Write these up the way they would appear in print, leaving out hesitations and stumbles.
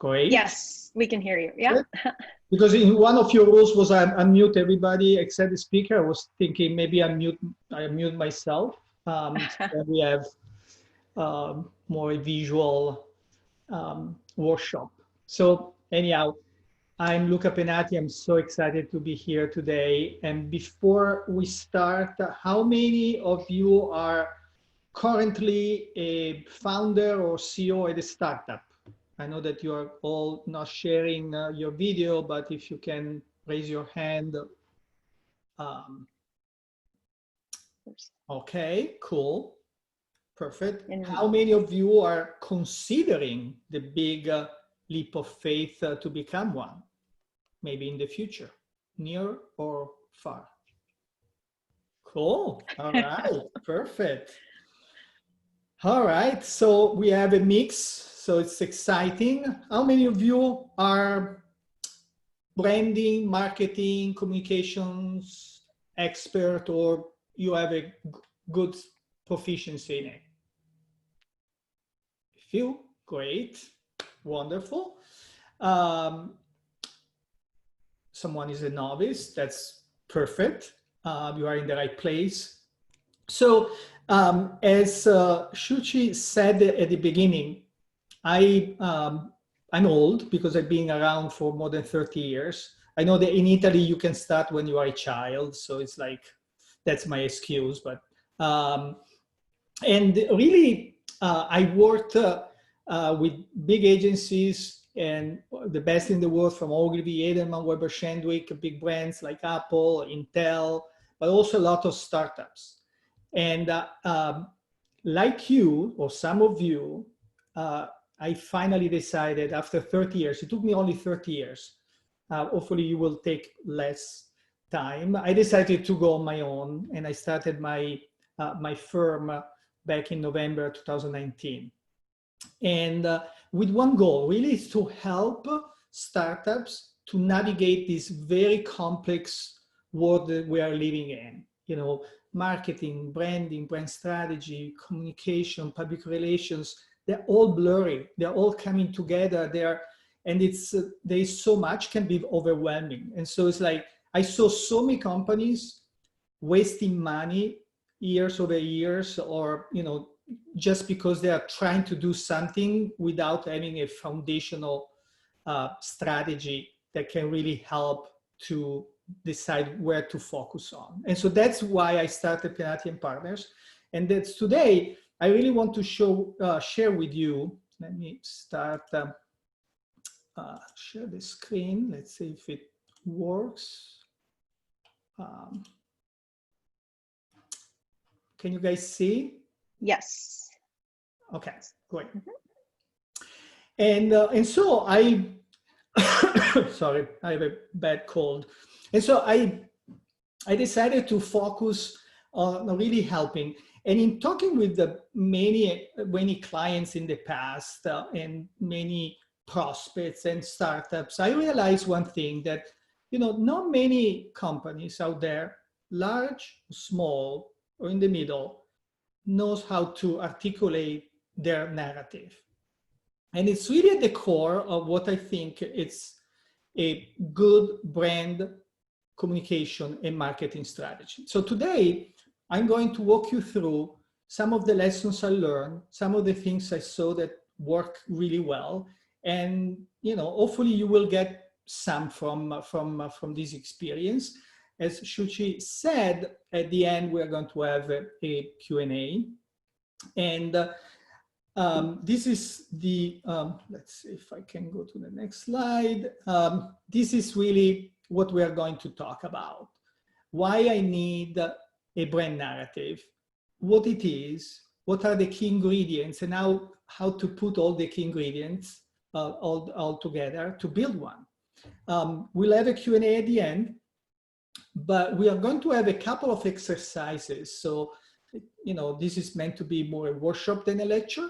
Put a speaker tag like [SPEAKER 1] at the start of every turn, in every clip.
[SPEAKER 1] Great.
[SPEAKER 2] Yes, we can hear you. Yeah.
[SPEAKER 1] Because in one of your rules was unmute everybody except the speaker. I was thinking maybe I mute myself. So we have more visual workshop. So anyhow, I'm Luca Penati. I'm so excited to be here today. And before we start, how many of you are currently a founder or CEO at a startup? I know that you are all not sharing your video, but if you can raise your hand. Okay, cool. Perfect. How many of you are considering the big leap of faith to become one? Maybe in the future, near or far? Cool. All right. Perfect. All right. So we have a mix. So it's exciting. How many of you are branding, marketing, communications expert, or you have a good proficiency in it? A few. Great. Wonderful. Someone is a novice. That's perfect. You are in the right place. So as Shuchi said at the beginning, I'm old because I've been around for more than 30 years. I know that in Italy you can start when you are a child, so it's like that's my excuse. But and really, I worked with big agencies and the best in the world, from Ogilvy, Edelman, Weber Shandwick, big brands like Apple, Intel, but also a lot of startups. And like you, or some of you, I finally decided after 30 years, it took me only 30 years, hopefully you will take less time. I decided to go on my own, and I started my, my firm back in November 2019. And with one goal, really, is to help startups to navigate this very complex world that we are living in. You know, marketing, branding, brand strategy, communication, public relations, they're all blurry. They're all coming together there. And it's there's so much, can be overwhelming. And so it's like, I saw so many companies wasting money years over years, or, you know, just because they are trying to do something without having a foundational strategy that can really help to decide where to focus on. And so that's why I started Penati and Partners. And that's today, I really want to share with you. Let me start, share the screen. Let's see if it works. Can you guys see?
[SPEAKER 2] Yes.
[SPEAKER 1] Okay, great. And so I, sorry, I have a bad cold. And so I decided to focus on really helping. And in talking with the many clients in the past and many prospects and startups, I realized one thing, that, you know, not many companies out there, large, small, or in the middle, knows how to articulate their narrative. And it's really at the core of what I think it's a good brand communication and marketing strategy. So today, I'm going to walk you through some of the lessons I learned, some of the things I saw that work really well. And, you know, hopefully you will get some from this experience. As Shuchi said, at the end, we're going to have a Q&A. And this is the, let's see if I can go to the next slide. This is really what we are going to talk about. Why I need a brand narrative, what it is, what are the key ingredients, and how to put all the key ingredients all together to build one. We'll have a Q&A at the end, but we are going to have a couple of exercises. So, you know, this is meant to be more a workshop than a lecture.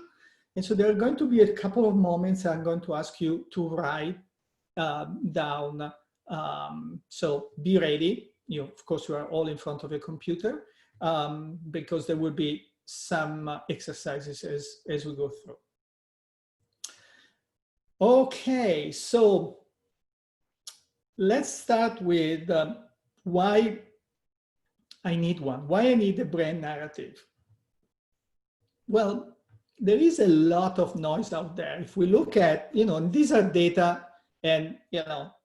[SPEAKER 1] And so there are going to be a couple of moments I'm going to ask you to write down. So be ready. You know, of course, you are all in front of a computer because there will be some exercises as we go through. Okay, so let's start with why I need one, why I need a brand narrative. Well, there is a lot of noise out there. If we look at, and these are data, and,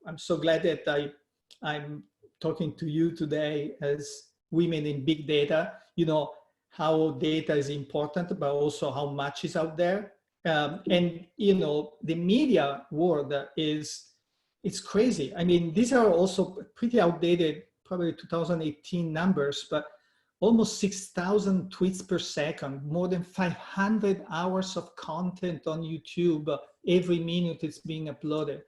[SPEAKER 1] I'm so glad that I'm talking to you today as women in big data, how data is important, but also how much is out there. And, the media world it's crazy. I mean, these are also pretty outdated, probably 2018 numbers, but almost 6,000 tweets per second, more than 500 hours of content on YouTube. Every minute it's being uploaded.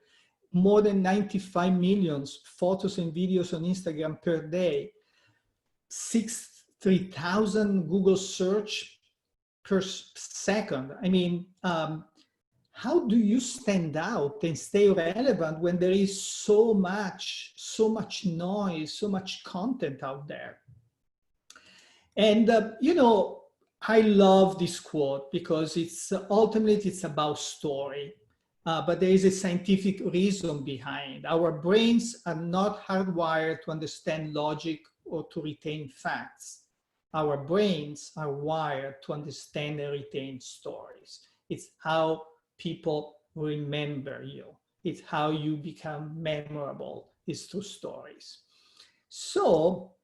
[SPEAKER 1] More than 95 million photos and videos on Instagram per day. 3,000 Google search per second. I mean, how do you stand out and stay relevant when there is so much noise, so much content out there? And, I love this quote because it's ultimately it's about story, but there is a scientific reason behind. Our brains are not hardwired to understand logic or to retain facts. Our brains are wired to understand and retain stories. It's how people remember you. It's how you become memorable, is through stories. So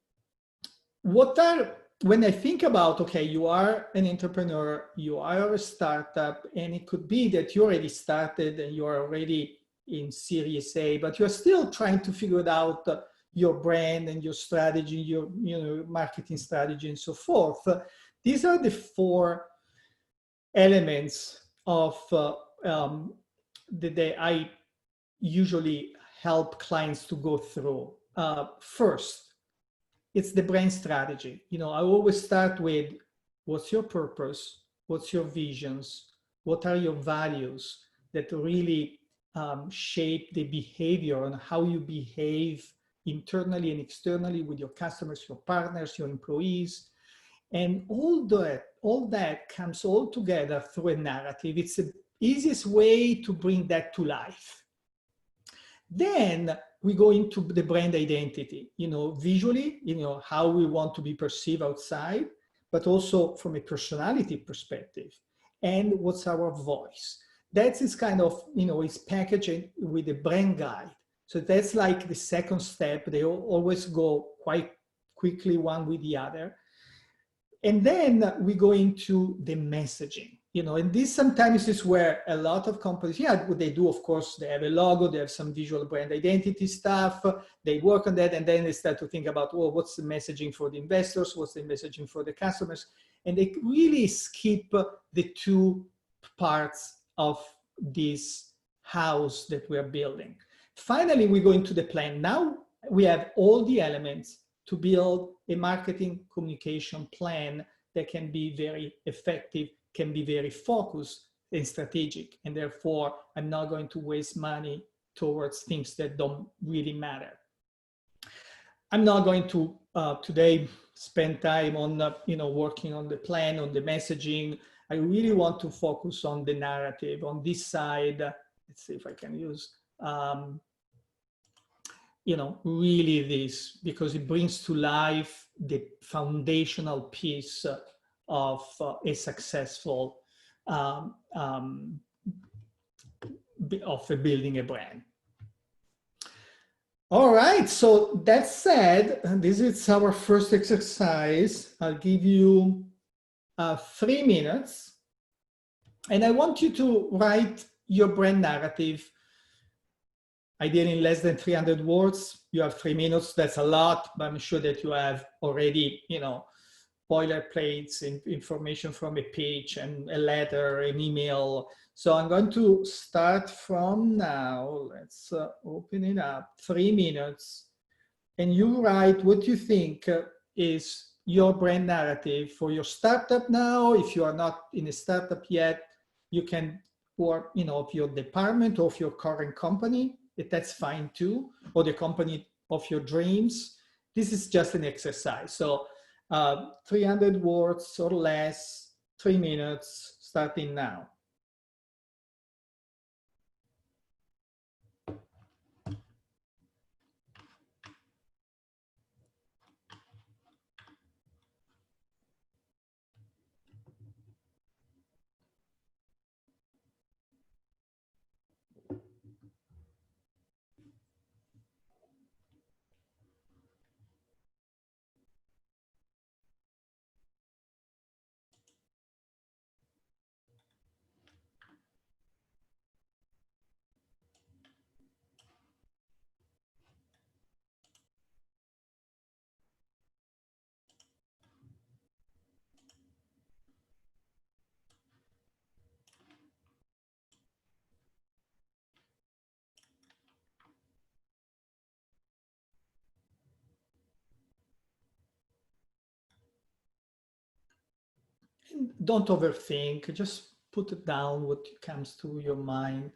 [SPEAKER 1] when I think about, okay, you are an entrepreneur, you are a startup, and it could be that you already started and you are already in Series A, but you're still trying to figure out your brand and your strategy, your marketing strategy and so forth. These are the 4 elements of that I usually help clients to go through. First, it's the brand strategy. I always start with what's your purpose, what's your visions, what are your values that really shape the behavior and how you behave internally and externally with your customers, your partners, your employees. And all that comes all together through a narrative. It's the easiest way to bring that to life. Then we go into the brand identity, visually, how we want to be perceived outside, but also from a personality perspective. And what's our voice? That is kind of, it's packaged with a brand guide. So that's like the second step. They always go quite quickly one with the other. And then we go into the messaging, and this sometimes is where a lot of companies, what they do, of course, they have a logo, they have some visual brand identity stuff, they work on that, and then they start to think about, what's the messaging for the investors, what's the messaging for the customers, and they really skip the 2 parts of this house that we are building. Finally, we go into the plan. Now we have all the elements to build a marketing communication plan that can be very effective, can be very focused and strategic. And therefore, I'm not going to waste money towards things that don't really matter. I'm not going to today spend time on working on the plan, on the messaging. I really want to focus on the narrative on this side. Let's see if I can use really this, because it brings to life the foundational piece of a successful of building a brand. All right, so that said, this is our first exercise. I'll give you 3 minutes, and I want you to write your brand narrative. Ideally in less than 300 words. You have 3 minutes, that's a lot, but I'm sure that you have already, boilerplates, information from a pitch and a letter, an email. So I'm going to start from now. Let's open it up, 3 minutes. And you write what you think is your brand narrative for your startup now. If you are not in a startup yet, you can, or, of your department or of your current company, that's fine too, or the company of your dreams. This is just an exercise. So 300 words or less, 3 minutes, starting now. don't overthink, just put it down what comes to your mind.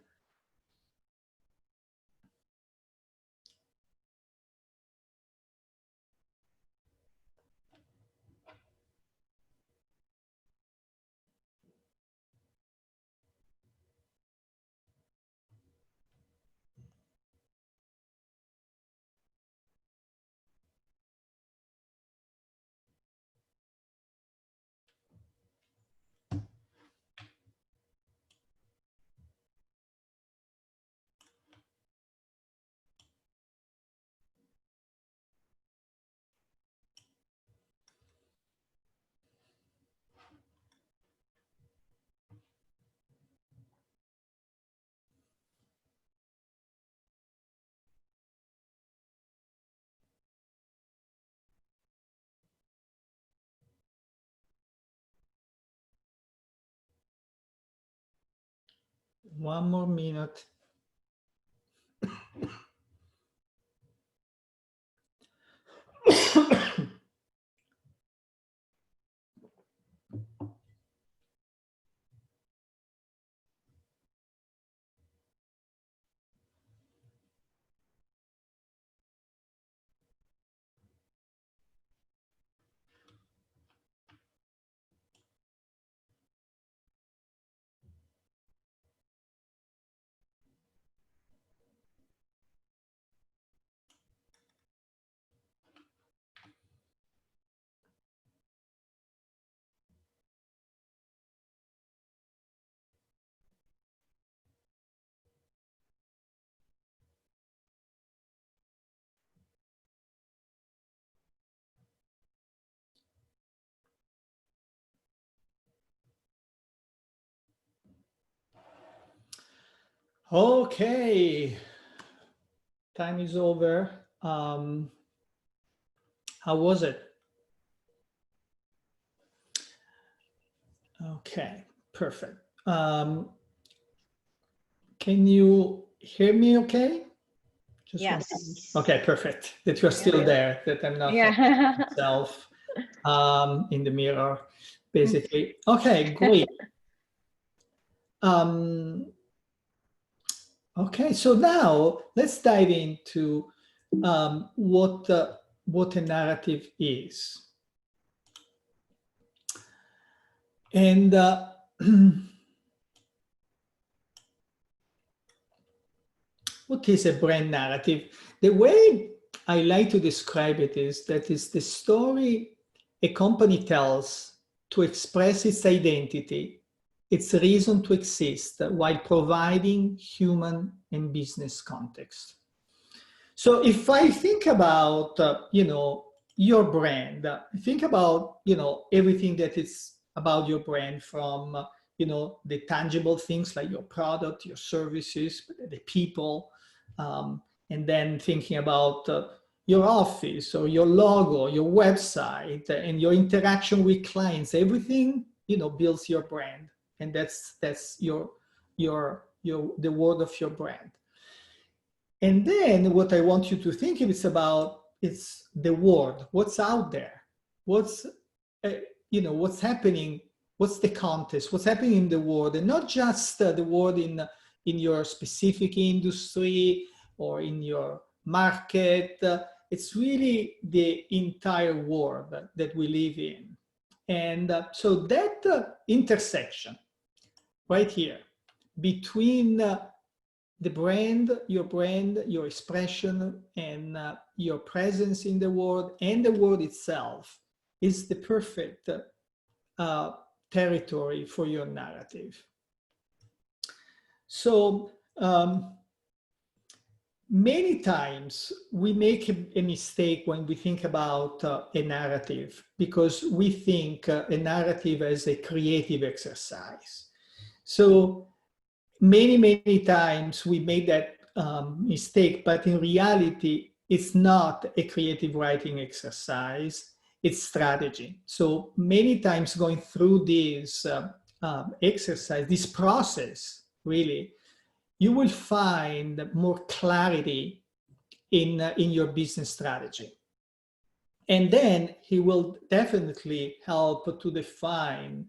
[SPEAKER 1] One more minute. Okay, time is over. How was it? Okay, perfect. Can you hear me okay? Just
[SPEAKER 2] Yes.
[SPEAKER 1] okay, perfect. That you're still there, that I'm not
[SPEAKER 2] Yeah.
[SPEAKER 1] myself in the mirror, basically. Okay, great. Okay, so now let's dive into what a narrative is. And what is a brand narrative? The way I like to describe it is that it's the story a company tells to express its identity, its reason to exist, while providing human and business context. So if I think about, your brand, think about, everything that is about your brand from, the tangible things like your product, your services, the people, and then thinking about your office or your logo, your website, and your interaction with clients. Everything, builds your brand, and that's the word of your brand. And then what I want you to think is about is the world, what's out there, what's what's happening, what's the context, what's happening in the world, and not just the world in your specific industry or in your market. It's really the entire world that we live in. And so that intersection right here between the brand, your expression, and your presence in the world and the world itself is the perfect territory for your narrative. So many times we make a mistake when we think about a narrative, because we think a narrative as a creative exercise. So many times we made that mistake, but in reality, it's not a creative writing exercise, it's strategy. So many times going through this exercise, this process, really, you will find more clarity in your business strategy. And then he will definitely help to define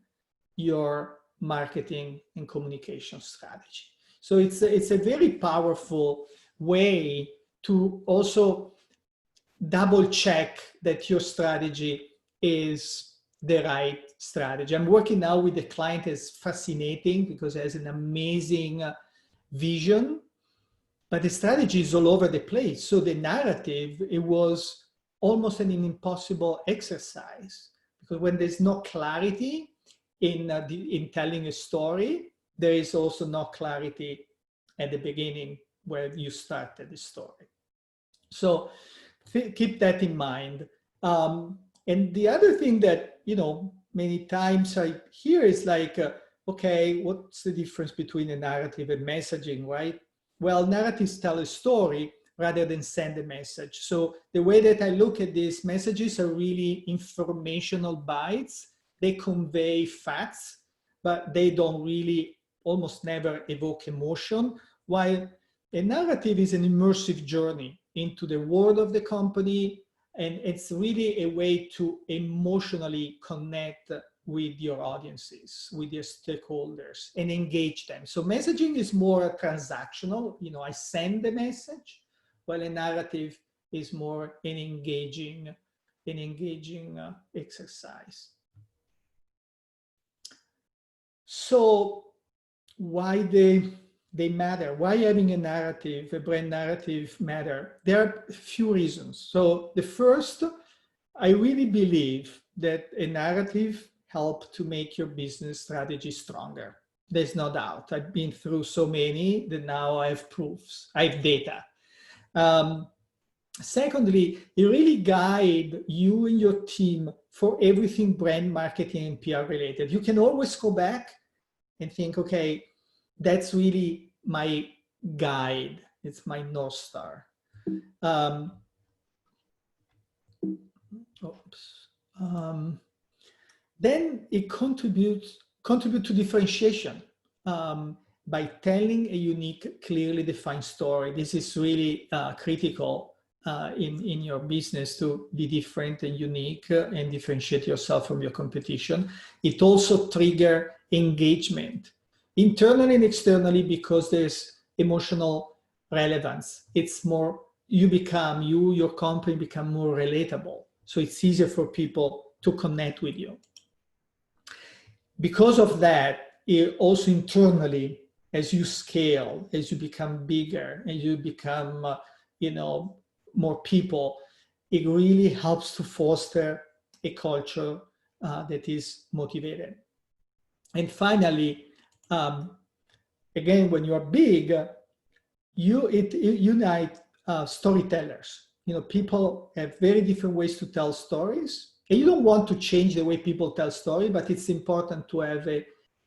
[SPEAKER 1] your marketing and communication strategy. So it's a very powerful way to also double check that your strategy is the right strategy. I'm working now with a client that's fascinating because it has an amazing vision, but the strategy is all over the place. So the narrative, it was almost an impossible exercise because when there's no clarity in telling a story, there is also no clarity at the beginning where you started the story. So keep that in mind. And the other thing that, many times I hear is like, okay, what's the difference between a narrative and messaging, right? Well, narratives tell a story rather than send a message. So the way that I look at these messages are really informational bites. They convey facts, but they don't really, almost never evoke emotion, while a narrative is an immersive journey into the world of the company, and it's really a way to emotionally connect with your audiences, with your stakeholders, and engage them. So messaging is more transactional. I send the message, while a narrative is more an engaging exercise. So why they matter? Why having a narrative, a brand narrative matter? There are a few reasons. So the first, I really believe that a narrative helps to make your business strategy stronger. There's no doubt. I've been through so many that now I have proofs, I have data. Secondly, it really guide you and your team for everything brand marketing and PR related. You can always go back and think, okay, that's really my guide. It's my North Star. Then it contributes to differentiation by telling a unique, clearly defined story. This is really critical in your business to be different and unique and differentiate yourself from your competition. It also triggers engagement internally and externally because there's emotional relevance. It's more, your company become more relatable. So it's easier for people to connect with you. Because of that, it also internally, as you scale, as you become bigger, and you become, more people, it really helps to foster a culture that is motivated. And finally, again, when you are big, it unite storytellers. People have very different ways to tell stories. And you don't want to change the way people tell stories, but it's important to have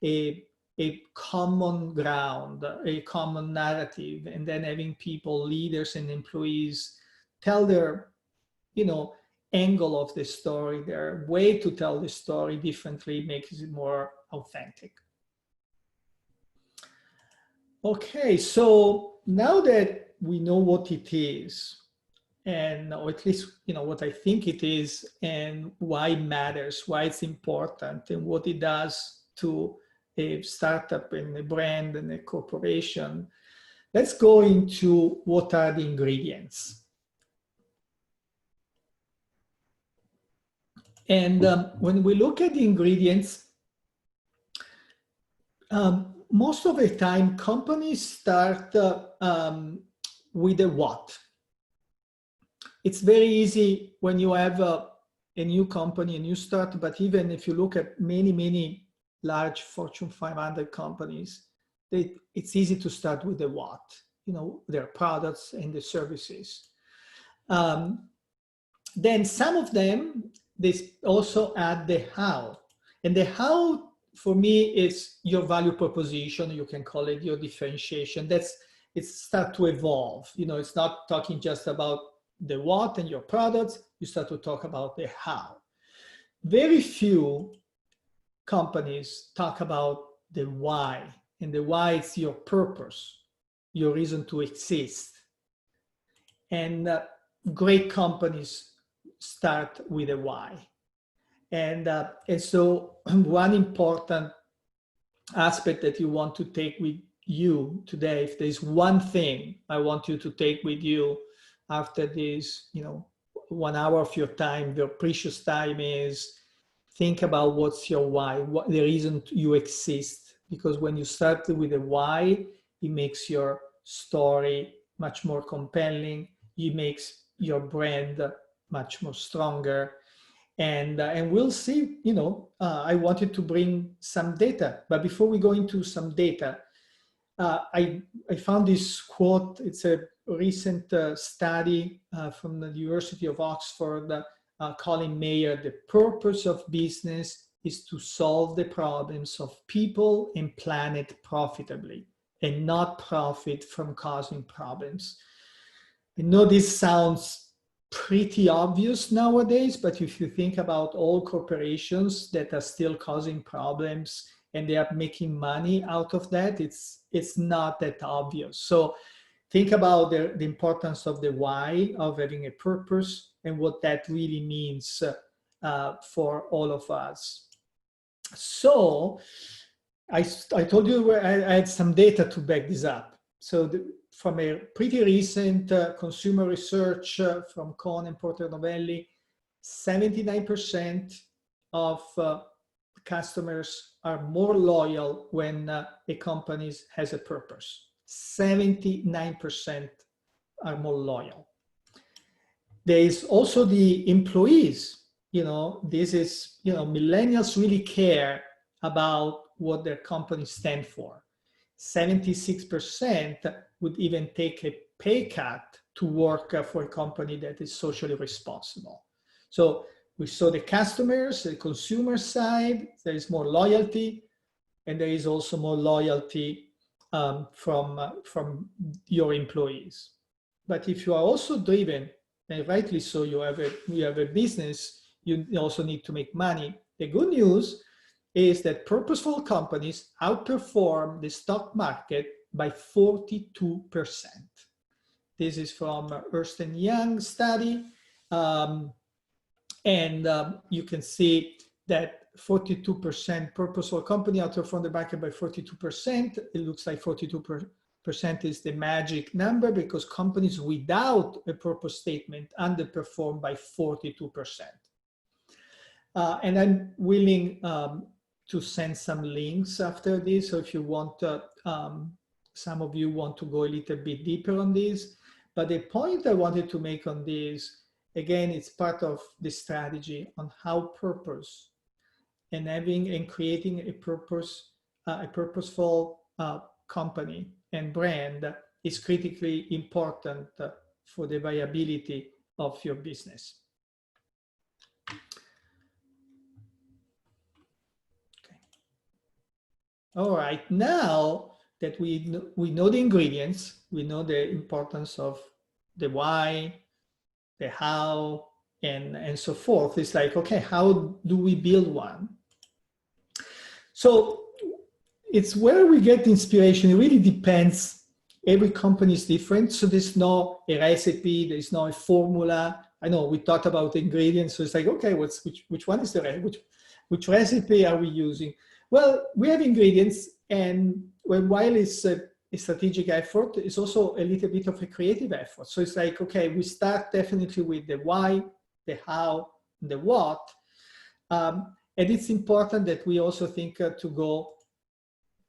[SPEAKER 1] a common ground, a common narrative, and then having people, leaders and employees, tell their, angle of the story, their way to tell the story differently makes it more authentic. Okay, so now that we know what it is, or at least what I think it is, and why it matters, why it's important, and what it does to a startup and a brand and a corporation, let's go into what are the ingredients. And when we look at the ingredients, most of the time companies start with a what. It's very easy when you have a new company, a new startup, but even if you look at many large Fortune 500 companies, it's easy to start with the what, their products and the services. Then some of them, they also add the how. And the how, for me, is your value proposition. You can call it your differentiation. It's start to evolve. It's not talking just about the what and your products. You start to talk about the how. Very few companies talk about the why, and the why is your purpose, your reason to exist. And great companies start with a why. And so one important aspect that you want to take with you today, if there's one thing I want you to take with you after this, 1 hour of your time, your precious time, is think about what's your why, what the reason you exist. Because when you start with a why, it makes your story much more compelling. It makes your brand much more stronger. And we'll see, I wanted to bring some data, but before we go into some data, I found this quote. It's a recent study from the University of Oxford, Colin Mayer: the purpose of business is to solve the problems of people and planet profitably, and not profit from causing problems. I know this sounds pretty obvious nowadays, but if you think about all corporations that are still causing problems and they are making money out of that, it's not that obvious. So think about the importance of the why, of having a purpose, and what that really means for all of us. So I told you I had some data to back this up. So from a pretty recent consumer research from Cohn and Porter Novelli, 79% of customers are more loyal when a company has a purpose. 79% are more loyal. There is also the employees. This is, millennials really care about what their companies stand for. 76% would even take a pay cut to work for a company that is socially responsible. So we saw the customers, the consumer side, there is more loyalty, and there is also more loyalty from your employees. But if you are also driven, and rightly so, you have a business, you also need to make money. The good news is that purposeful companies outperform the stock market by 42%. This is from Ernst & Young study. You can see that 42% purposeful company outperform the market by 42%. It looks like 42% is the magic number, because companies without a purpose statement underperform by 42%. And I'm willing to send some links after this. So if you want, some of you want to go a little bit deeper on this. But the point I wanted to make on this, again, it's part of the strategy on how purpose and creating a purposeful company and brand is critically important for the viability of your business. Okay. All right, now that we know the ingredients, we know the importance of the why, the how, and so forth. It's like, okay, how do we build one? So it's where we get inspiration. It really depends. Every company is different. So there's no a recipe, there's no a formula. I know we talked about ingredients. So it's like, okay, which one is the which recipe are we using? Well, we have ingredients, and while it's a strategic effort, it's also a little bit of a creative effort. So it's like, okay, we start definitely with the why, the how, and the what. And it's important that we also think to go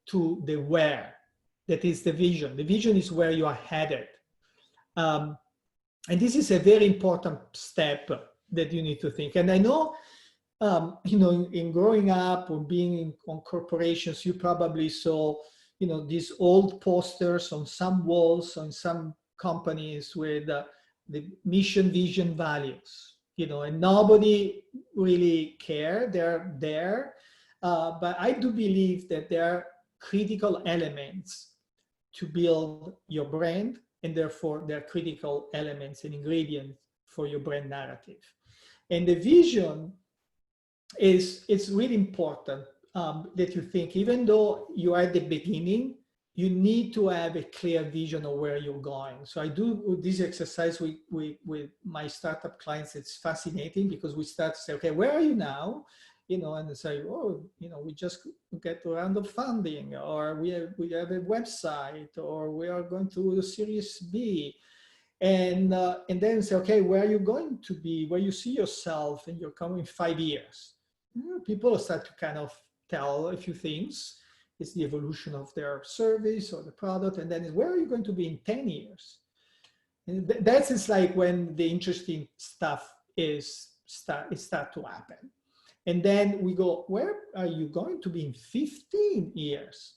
[SPEAKER 1] to the where. That is the vision. The vision is where you are headed. And this is a very important step that you need to think. And I know, in growing up or being on corporations, you probably saw, these old posters on some walls on some companies with the mission, vision, values, and nobody really cared. They're there. But I do believe that there are critical elements to build your brand, and therefore they're critical elements and ingredients for your brand narrative. And the vision it's really important that you think, even though you are at the beginning, you need to have a clear vision of where you're going. So I do this exercise with my startup clients. It's fascinating because we start to say, okay, where are you now? You know, and say, oh, you know, we just get a round of funding, or we have a website, or we are going to Series B. And then say, okay, where are you going to be? Where you see yourself in your coming 5 years? People start to kind of tell a few things. It's the evolution of their service or the product, and then where are you going to be in 10 years? And that's like when the interesting stuff start to happen. And then we go, where are you going to be in 15 years?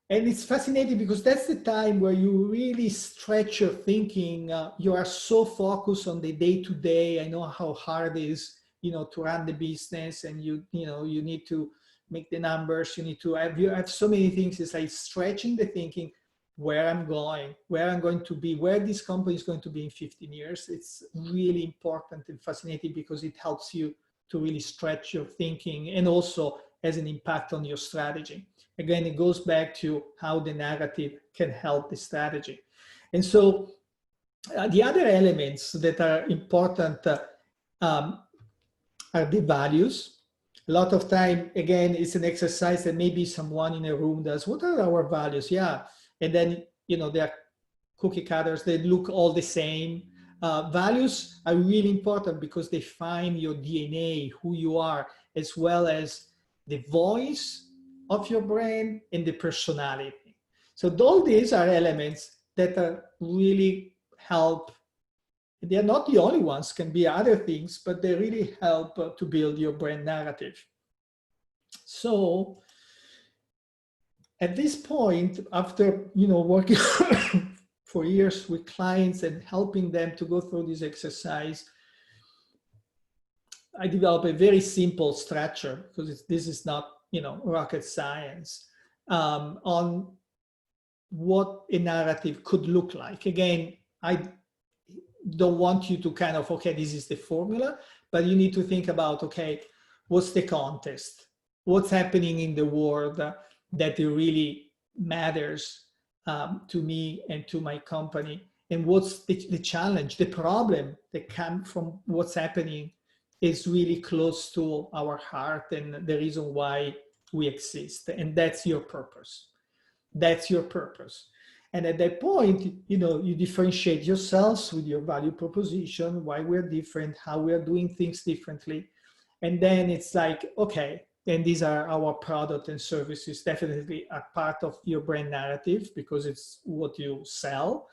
[SPEAKER 1] And it's fascinating because that's the time where you really stretch your thinking. You are so focused on the day-to-day. I know how hard it is, you know, to run the business, and you need to make the numbers. You have so many things. It's like stretching the thinking, where I'm going to be, where this company is going to be in 15 years. It's really important and fascinating because it helps you to really stretch your thinking, and also has an impact on your strategy. Again, it goes back to how the narrative can help the strategy. And so the other elements that are important are the values. A lot of time, again, it's an exercise that maybe someone in a room does. What are our values? Yeah. And then, you know, they're cookie cutters. They look all the same. Values are really important because they define your DNA, who you are, as well as the voice of your brand and the personality. So all these are elements that are really help. They're not the only ones, can be other things, but they really help to build your brand narrative. So at this point, after, you know, working for years with clients and helping them to go through this exercise, I developed a very simple structure, because this is not, you know, rocket science, on what a narrative could look like. Again, I don't want you to kind of, okay, this is the formula, but you need to think about, okay, what's the context? What's happening in the world that it really matters to me and to my company? And what's the challenge, the problem that comes from what's happening is really close to our heart and the reason why we exist. And that's your purpose. That's your purpose. And at that point, you know, you differentiate yourselves with your value proposition, why we're different, how we're doing things differently. And then it's like, okay, and these are our product and services, definitely a part of your brand narrative because it's what you sell.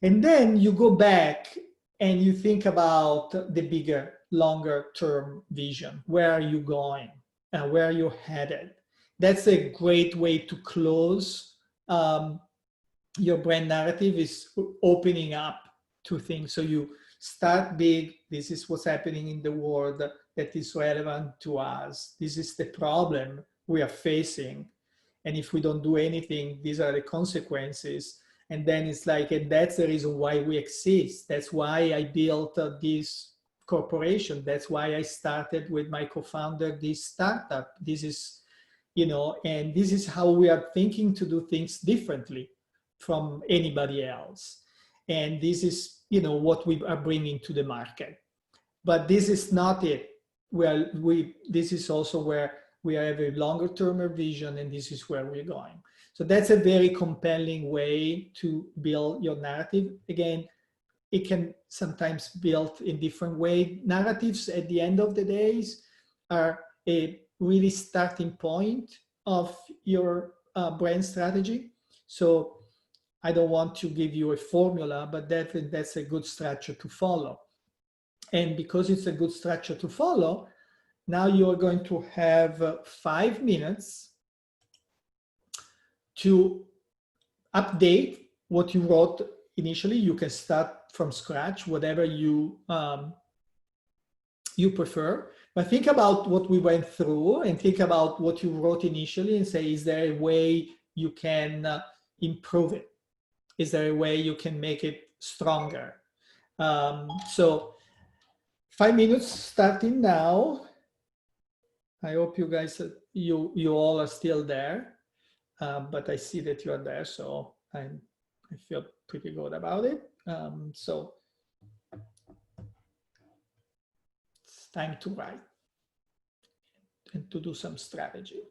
[SPEAKER 1] And then you go back and you think about the bigger, longer term vision. Where are you going? Where are you headed? That's a great way to close your brand narrative, is opening up to things. So you start big. This is what's happening in the world that is relevant to us. This is the problem we are facing. And if we don't do anything, these are the consequences. And then it's like, and that's the reason why we exist. That's why I built this corporation. That's why I started with my co-founder this startup. This is, you know, and this is how we are thinking to do things differently from anybody else. And this is, you know, what we are bringing to the market. But this is not it. This is also where we have a longer term vision, and this is where we're going. So that's a very compelling way to build your narrative. Again, it can sometimes build in different way. Narratives at the end of the days are a really starting point of your brand strategy. So I don't want to give you a formula, but that's a good structure to follow. And because it's a good structure to follow, now you're going to have 5 minutes to update what you wrote initially. You can start from scratch, whatever you prefer. But think about what we went through and think about what you wrote initially and say, is there a way you can improve it? Is there a way you can make it stronger? So 5 minutes starting now. I hope you guys, you all are still there. but I see that you are there, so I feel pretty good about it. So it's time to write and to do some strategy.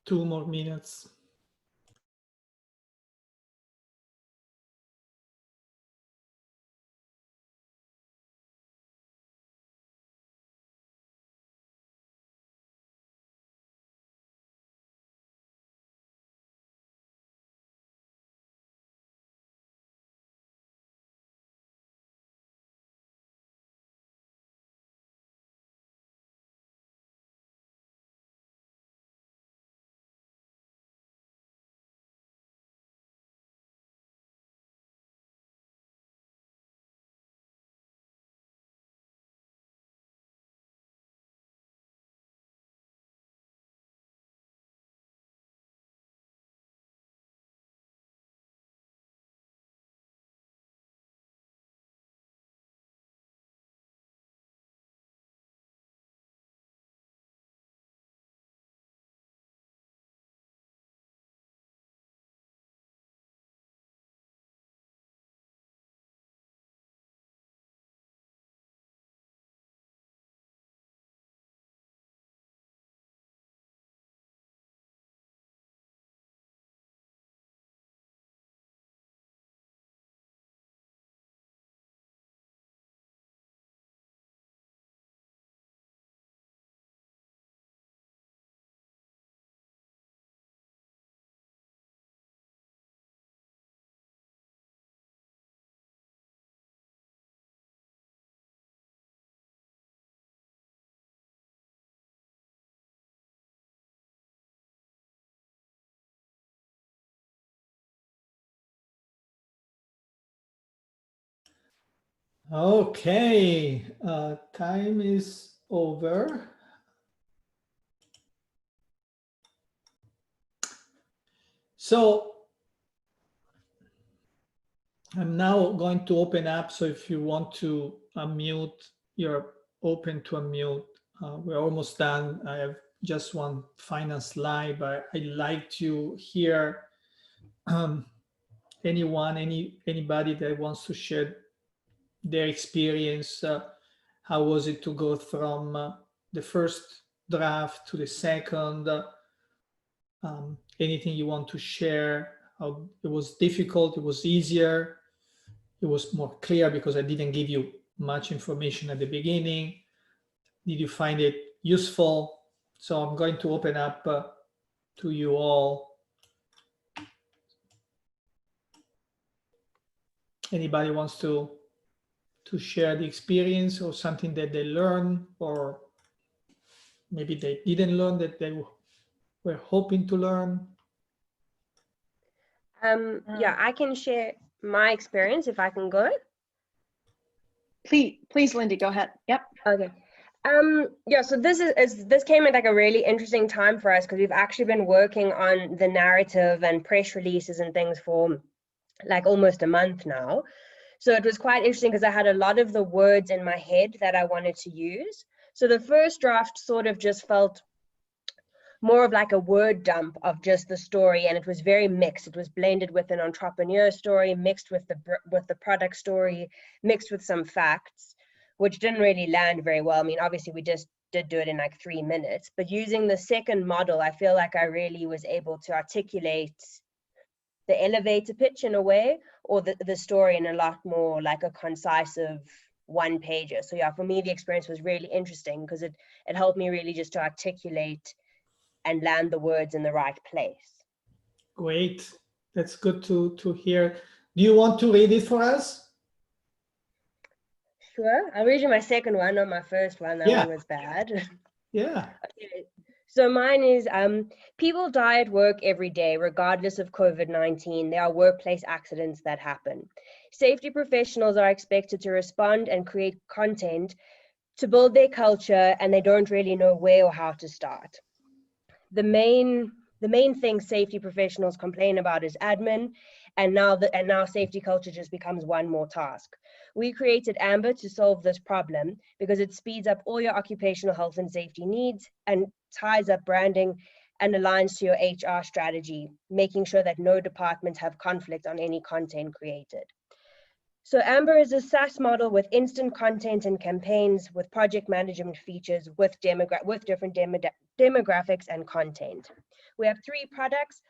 [SPEAKER 1] Two more minutes. Okay, time is over. So I'm now going to open up. So if you want to unmute, you're open to unmute. We're almost done. I have just one final slide, but I'd like to hear anybody that wants to share their experience. How was it to go from the first draft to the second? Anything you want to share? How it was difficult? It was easier? It was more clear because I didn't give you much information at the beginning. Did you find it useful? So I'm going to open up to you all. Anybody wants to share the experience or something that they learned, or maybe they didn't learn that they were hoping to learn?
[SPEAKER 3] Yeah, I can share my experience if I can go.
[SPEAKER 2] Please, Lindy, go ahead. Yep.
[SPEAKER 3] Okay. Yeah, so this came at like a really interesting time for us because we've actually been working on the narrative and press releases and things for like almost a month now. So it was quite interesting because I had a lot of the words in my head that I wanted to use. So the first draft sort of just felt more of like a word dump of just the story, and it was very mixed. It was blended with an entrepreneur story, mixed with the product story, mixed with some facts, which didn't really land very well. I mean, obviously we just did do it in like 3 minutes, but using the second model, I feel like I really was able to articulate the elevator pitch in a way, or the story in a lot more like a concise one pager. So yeah, for me, the experience was really interesting because it helped me really just to articulate and land the words in the right place.
[SPEAKER 1] Great. That's good to hear. Do you want to read it for us?
[SPEAKER 3] Sure. I'll read you my second one, not my first one. That
[SPEAKER 1] Yeah.
[SPEAKER 3] one was bad.
[SPEAKER 1] Yeah.
[SPEAKER 3] Okay. So mine is, people die at work every day, regardless of COVID-19. There are workplace accidents that happen. Safety professionals are expected to respond and create content to build their culture, and they don't really know where or how to start. The main thing safety professionals complain about is admin, and now safety culture just becomes one more task. We created Amber to solve this problem because it speeds up all your occupational health and safety needs and ties up branding and aligns to your HR strategy, making sure that no departments have conflict on any content created. So Amber is a SaaS model with instant content and campaigns, with project management features, with different demographics and content. We have 3 products: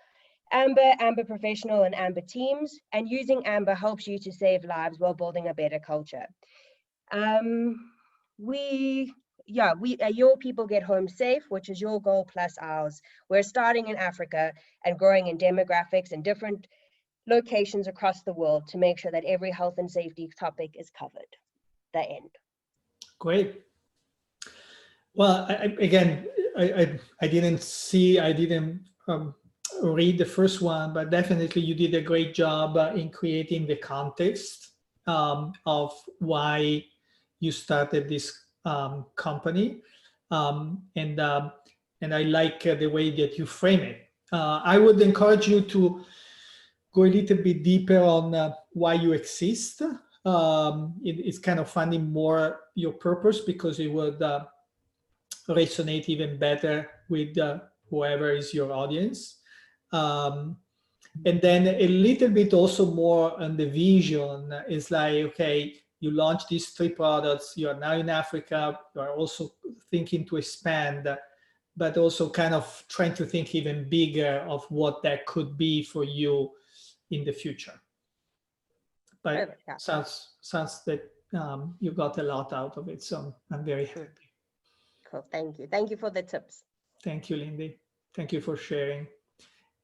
[SPEAKER 3] Amber, Amber Professional, and Amber Teams. And using Amber helps you to save lives while building a better culture. Your people get home safe, which is your goal plus ours. We're starting in Africa and growing in demographics and different locations across the world to make sure that every health and safety topic is covered. The end.
[SPEAKER 1] Great. Well, I didn't read the first one, but definitely you did a great job in creating the context of why you started this company, and I like the way that you frame it. I would encourage you to go a little bit deeper on why you exist. It's kind of finding more your purpose, because it would resonate even better with whoever is your audience. And then a little bit also more on the vision. It's like, okay, you launch these 3 products, you are now in Africa, you are also thinking to expand, but also kind of trying to think even bigger of what that could be for you in the future. But sounds that you got a lot out of it, so I'm very happy.
[SPEAKER 3] Cool. Thank you for the tips.
[SPEAKER 1] Thank you, Lindy. Thank you for sharing.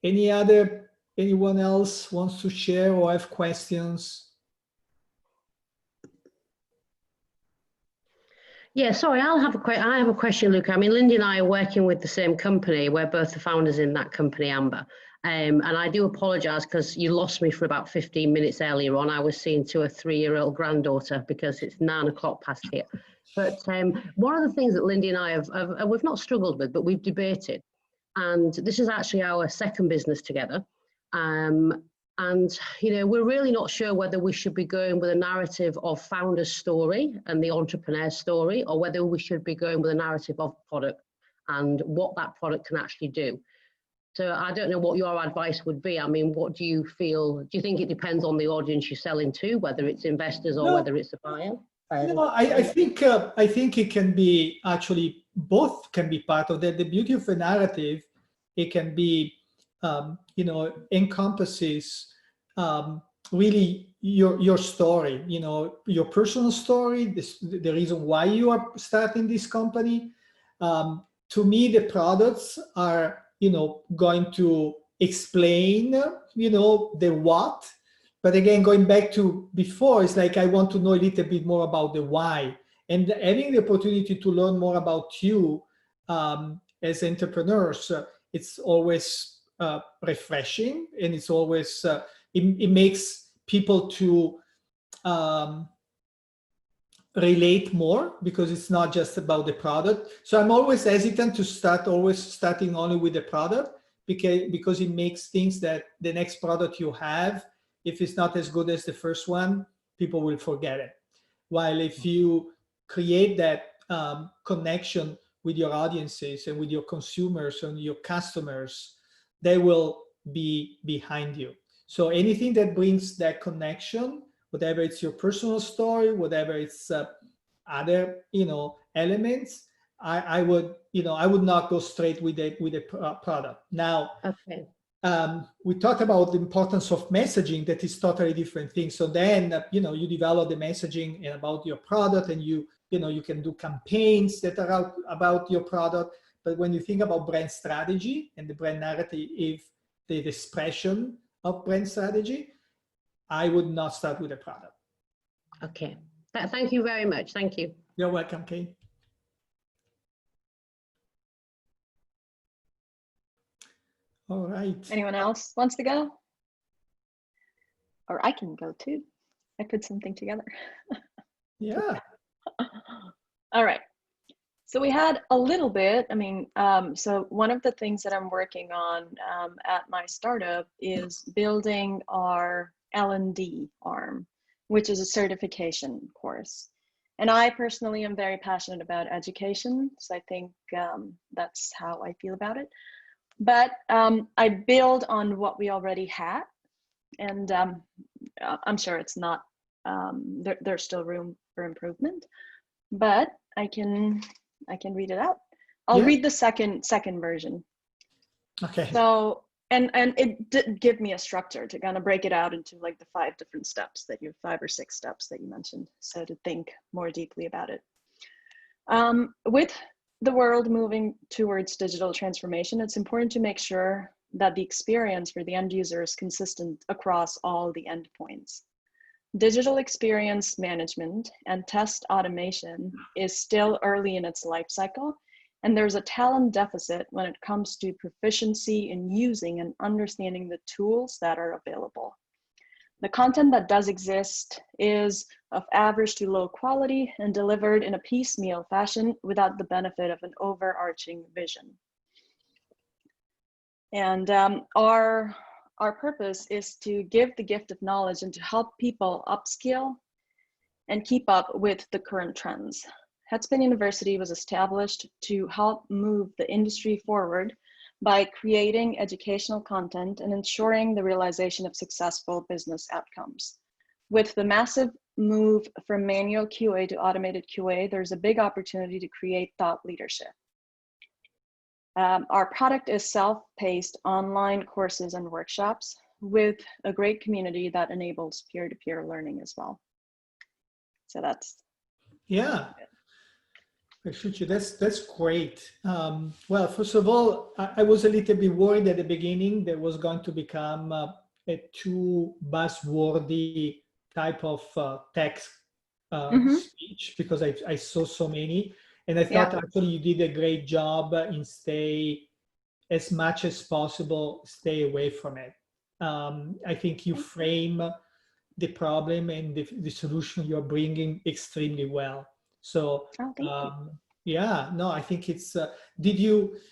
[SPEAKER 1] Anyone else wants to share or have questions?
[SPEAKER 4] Yeah, sorry, I have a question, Luca. I mean, Lindy and I are working with the same company. We're both the founders in that company, Amber. And I do apologise because you lost me for about 15 minutes earlier on. I was seeing to a 3-year-old granddaughter because it's 9 o'clock past here. But one of the things that Lindy and I have we've not struggled with, but we've debated. And this is actually our second business together. And, you know, we're really not sure whether we should be going with a narrative of founder's story and the entrepreneur's story, or whether we should be going with a narrative of product and what that product can actually do. So I don't know what your advice would be. I mean, what do you feel? Do you think it depends on the audience you're selling to, whether it's investors or whether it's a buyer?
[SPEAKER 1] No, I think it can be actually both can be part of that. The beauty of a narrative, it can be, you know, encompasses really your story, you know, your personal story, the reason why you are starting this company. To me, the products are, you know, going to explain, you know, the what. But again, going back to before, it's like I want to know a little bit more about the why. And having the opportunity to learn more about you as entrepreneurs, it's always refreshing, and it's always, it makes people to relate more, because it's not just about the product. So I'm always hesitant to starting only with the product, because it makes things that the next product you have, if it's not as good as the first one, people will forget it. While if you create that connection with your audiences and with your consumers and your customers, they will be behind you. So anything that brings that connection, whatever it's your personal story, whatever it's other, you know, elements, I would not go straight with a product. Now,
[SPEAKER 4] okay.
[SPEAKER 1] We talked about the importance of messaging. That is totally different thing. So then, you know, you develop the messaging and about your product, and you can do campaigns that are out about your product. But when you think about brand strategy and the brand narrative, if the expression of brand strategy, I would not start with a product.
[SPEAKER 4] Okay. Thank you very much. Thank you.
[SPEAKER 1] You're welcome, Kate. All right.
[SPEAKER 2] Anyone else wants to go? Or I can go too. I put something together.
[SPEAKER 1] Yeah.
[SPEAKER 2] All right. So we had a little bit, I mean, so one of the things that I'm working on at my startup is building our L&D arm, which is a certification course. And I personally am very passionate about education. So I think that's how I feel about it. But I build on what we already had. And I'm sure it's not, there's still room for improvement, but I can read it out. I'll read the second version.
[SPEAKER 1] Okay.
[SPEAKER 2] So, and it did give me a structure to kind of break it out into like the 5 different steps that 5 or 6 steps that you mentioned. So to think more deeply about it. With the world moving towards digital transformation, it's important to make sure that the experience for the end user is consistent across all the endpoints. Digital experience management and test automation is still early in its life cycle, and there's a talent deficit when it comes to proficiency in using and understanding the tools that are available. The content that does exist is of average to low quality and delivered in a piecemeal fashion without the benefit of an overarching vision. And our purpose is to give the gift of knowledge and to help people upskill and keep up with the current trends. Headspin University was established to help move the industry forward by creating educational content and ensuring the realization of successful business outcomes. With the massive move from manual QA to automated QA, there's a big opportunity to create thought leadership. Our product is self-paced online courses and workshops with a great community that enables peer-to-peer learning as well. So that's
[SPEAKER 1] that's great. Well, first of all, I was a little bit worried at the beginning that was going to become a too buzzwordy type of text speech, because I saw so many. And I thought actually you did a great job in stay as much as possible, stay away from it. I think you frame the problem and the solution you're bringing extremely well. So,
[SPEAKER 2] Oh, thank you.
[SPEAKER 1] yeah, no, I think it's,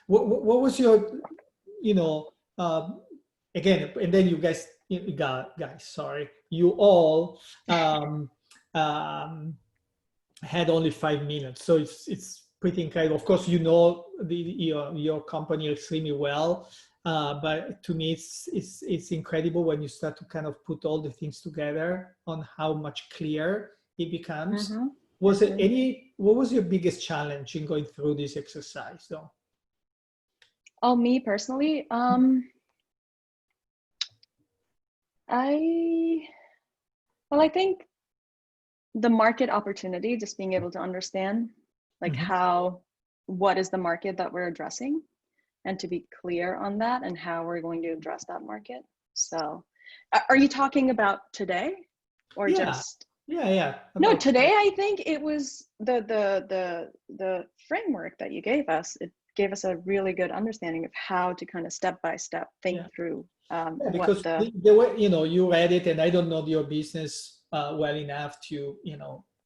[SPEAKER 1] what was your, again, and then you guys, sorry, you all had only 5 minutes. So it's pretty incredible. Of course, your company extremely well. But to me, it's incredible when you start to kind of put all the things together on how much clearer it becomes.
[SPEAKER 2] Mm-hmm.
[SPEAKER 1] What was your biggest challenge in going through this exercise though?
[SPEAKER 2] Oh, me personally, I think the market opportunity, just being able to understand like what is the market that we're addressing, and to be clear on that and how we're going to address that market. So are you talking about today or just?
[SPEAKER 1] Yeah.
[SPEAKER 2] No, today I think it was the framework that you gave us. It gave us a really good understanding of how to kind of step by step think through
[SPEAKER 1] because the way, you read it, and I don't know your business well enough to,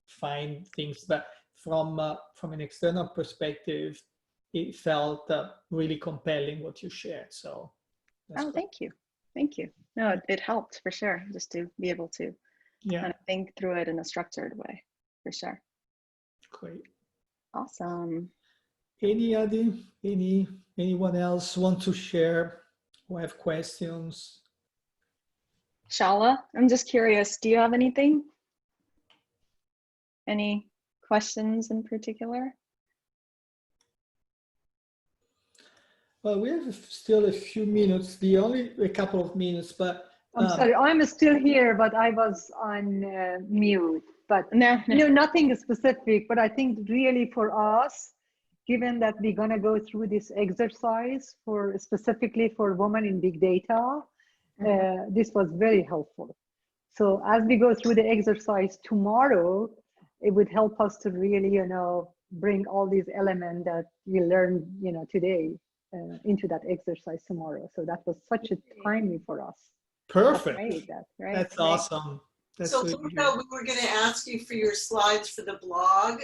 [SPEAKER 1] find things, but from an external perspective, it felt really compelling what you shared. So,
[SPEAKER 2] oh, thank you. No, it helped for sure, just to be able to kind of think through it in a structured way, for sure.
[SPEAKER 1] Great.
[SPEAKER 2] Awesome.
[SPEAKER 1] Anyone else want to share or have questions?
[SPEAKER 2] Shala, I'm just curious, do you have anything? Any questions in particular?
[SPEAKER 1] Well, we have still a few minutes, a couple of minutes, but
[SPEAKER 5] I'm sorry, I'm still here, but I was on mute. But
[SPEAKER 2] no,
[SPEAKER 5] nothing specific. But I think really for us, given that we're gonna go through this exercise specifically for women in big data, this was very helpful. So as we go through the exercise tomorrow, it would help us to really, bring all these elements that we learned, today into that exercise tomorrow. So that was such a timely for us.
[SPEAKER 1] perfect.
[SPEAKER 2] Right.
[SPEAKER 1] That's awesome. That's
[SPEAKER 6] so
[SPEAKER 1] really
[SPEAKER 6] Luca, we were going to ask you for your slides for the blog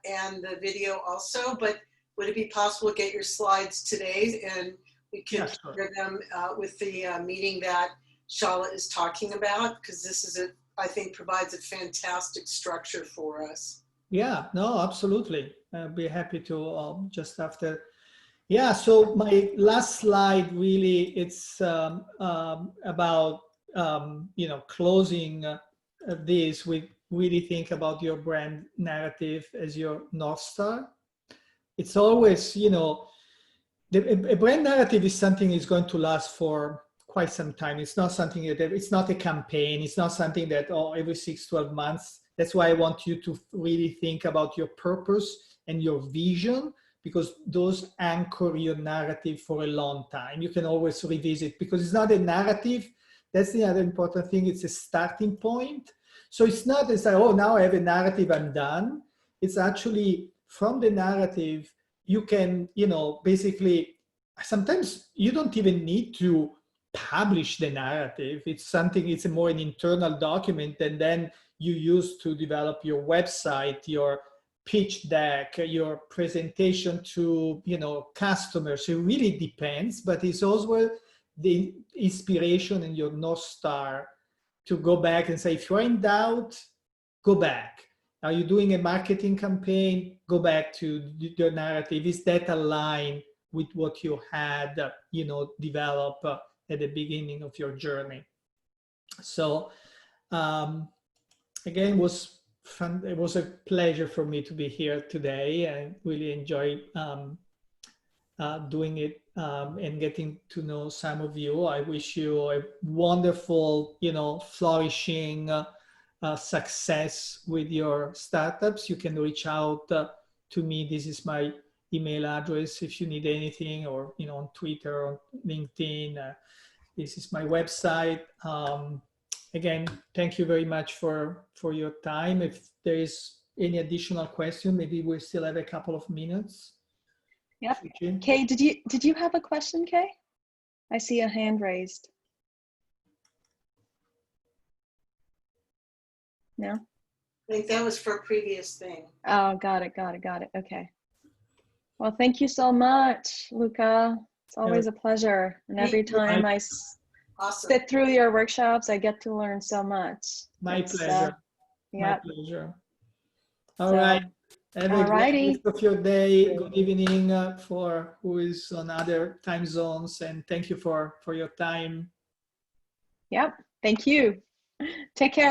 [SPEAKER 6] and the video also, but would it be possible to get your slides today, and we can share them with the meeting that Shala is talking about, because this is I think provides a fantastic structure for us.
[SPEAKER 1] Yeah, no, absolutely. I'll be happy to just after. Yeah, so my last slide really, it's about, closing this. We really think about your brand narrative as your North Star. It's always, a brand narrative is something that's going to last for quite some time. It's not something it's not a campaign. It's not something that, every 6-12 months. That's why I want you to really think about your purpose and your vision, because those anchor your narrative for a long time. You can always revisit, because it's not a narrative. That's the other important thing. It's a starting point. So it's not as now I have a narrative, I'm done. It's actually from the narrative, you can, basically, sometimes you don't even need to publish the narrative. It's a more an internal document, and then you use to develop your website, your pitch deck, your presentation to customers. It really depends, but it's also the inspiration and your North Star to go back and say, if you're in doubt, go back. Are you doing a marketing campaign? Go back to your narrative. Is that aligned with what you had developed at the beginning of your journey? So again, it was fun. It was a pleasure for me to be here today. I really enjoyed doing it and getting to know some of you. I wish you a wonderful, flourishing success with your startups. You can reach out to me. This is my email address if you need anything, or on Twitter or LinkedIn. This is my website. Again, thank you very much for your time. If there is any additional question, maybe we still have a couple of minutes.
[SPEAKER 2] Yep.
[SPEAKER 1] Gigi.
[SPEAKER 2] Kay, did you have a question, Kay? I see a hand raised. No?
[SPEAKER 6] I think that was for a previous thing.
[SPEAKER 2] Oh, got it. Okay. Well, thank you so much, Luca. It's always a pleasure. And every time I
[SPEAKER 6] Awesome.
[SPEAKER 2] sit through your workshops, I get to learn so much.
[SPEAKER 1] My pleasure. My
[SPEAKER 2] Yeah.
[SPEAKER 1] pleasure. All right. Have a great
[SPEAKER 2] Alrighty.
[SPEAKER 1] rest of your day. Good evening for who is on other time zones. And thank you for your time.
[SPEAKER 2] Yep. Thank you. Take care.